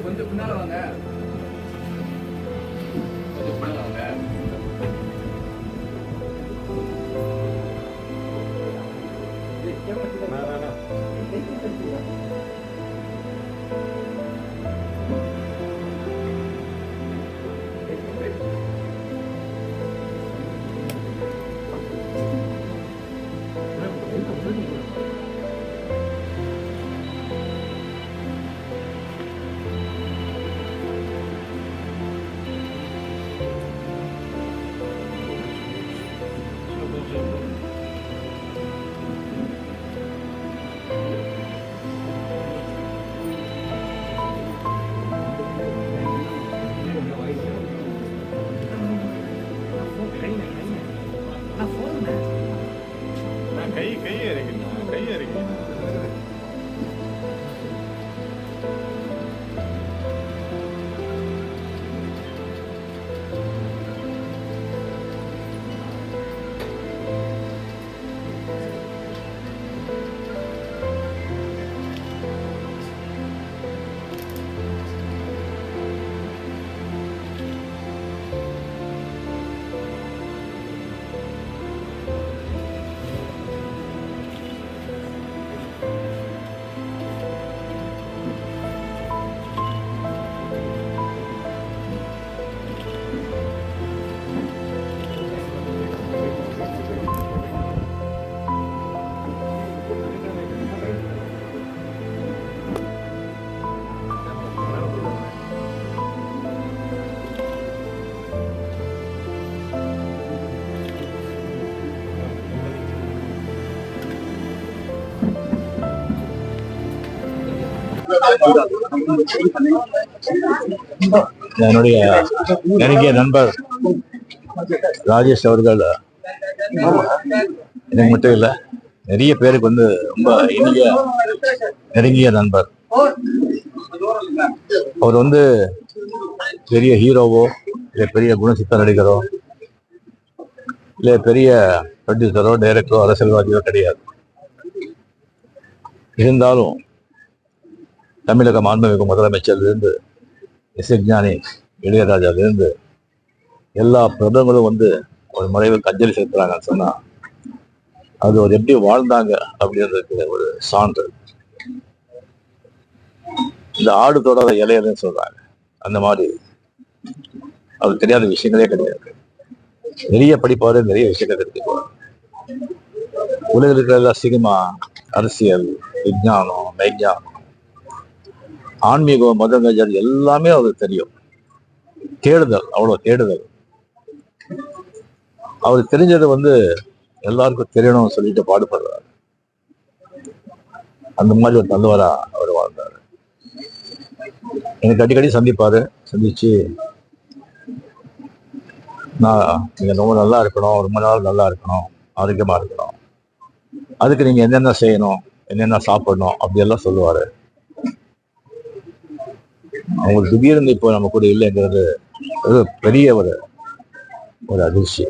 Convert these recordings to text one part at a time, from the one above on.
கொஞ்சம் பின்னால வாங்க. கொஞ்சம் பின்னால வாங்க. கை இறக்கி என்னுடைய நெருங்கிய நண்பர் ராஜேஷ் அவர்கள் எனக்கு மட்டும் இல்லை, நிறைய பேருக்கு வந்து ரொம்ப இனிய நெருங்கிய நண்பர். அவர் வந்து பெரிய ஹீரோவோ இல்லை பெரிய குணசித்த நடிகரோ இல்லை பெரிய ப்ரொடியூசரோ டைரக்டரோ அரசியல்வாதியோ கிடையாது. இருந்தாலும் தமிழக மாண்புமிகு முதலமைச்சர்லேருந்து இசைஞானி இளையராஜாவிலிருந்து எல்லா பிரபலங்களும் வந்து ஒரு மறைவுக்கு அஞ்சலி செலுத்துறாங்கன்னு சொன்னா அது ஒரு எப்படி வாழ்ந்தாங்க அப்படின்றதுக்கு ஒரு சான்று. இந்த ஆடு தொடாத இளையர்னு சொல்றாங்க, அந்த மாதிரி அவருக்கு தெரியாத விஷயங்களே கிடையாது. நிறைய படிப்பாரு, நிறைய விஷயங்கள் தெரிஞ்சுக்குவார். உலகில் இருக்கிற சினிமா, அரசியல், விஞ்ஞானம், மெய்ஞானம், ஆன்மீகம், மதங்கள் எல்லாமே அவருக்கு தெரியும். தேடுதல், அவ்வளவு தேடுதல். அவருக்கு தெரிஞ்சது வந்து எல்லாருக்கும் தெரியணும்னு சொல்லிட்டு பாடுபடுறாரு. அந்த மாதிரி ஒரு நல்லவரா அவர் வாழ்ந்தாரு. எனக்கு அடிக்கடி சந்திப்பாரு. சந்திச்சு நீங்க ரொம்ப நல்லா இருக்கணும், ரொம்ப நாள் நல்லா இருக்கணும், ஆரோக்கியமா இருக்கணும், அதுக்கு நீங்க என்னென்ன செய்யணும், என்னென்ன சாப்பிடணும் அப்படியெல்லாம் சொல்லுவாரு. அவங்களுக்கு திடீர்னு இப்போ நம்ம கூட இல்லைங்கிறது பெரிய ஒரு அதிர்ச்சி.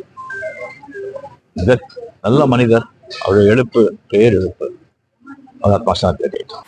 நல்ல மனிதர். அவருடைய எழுப்பு பேர் எழுப்பு. அதான் பாஷா தெரியும்.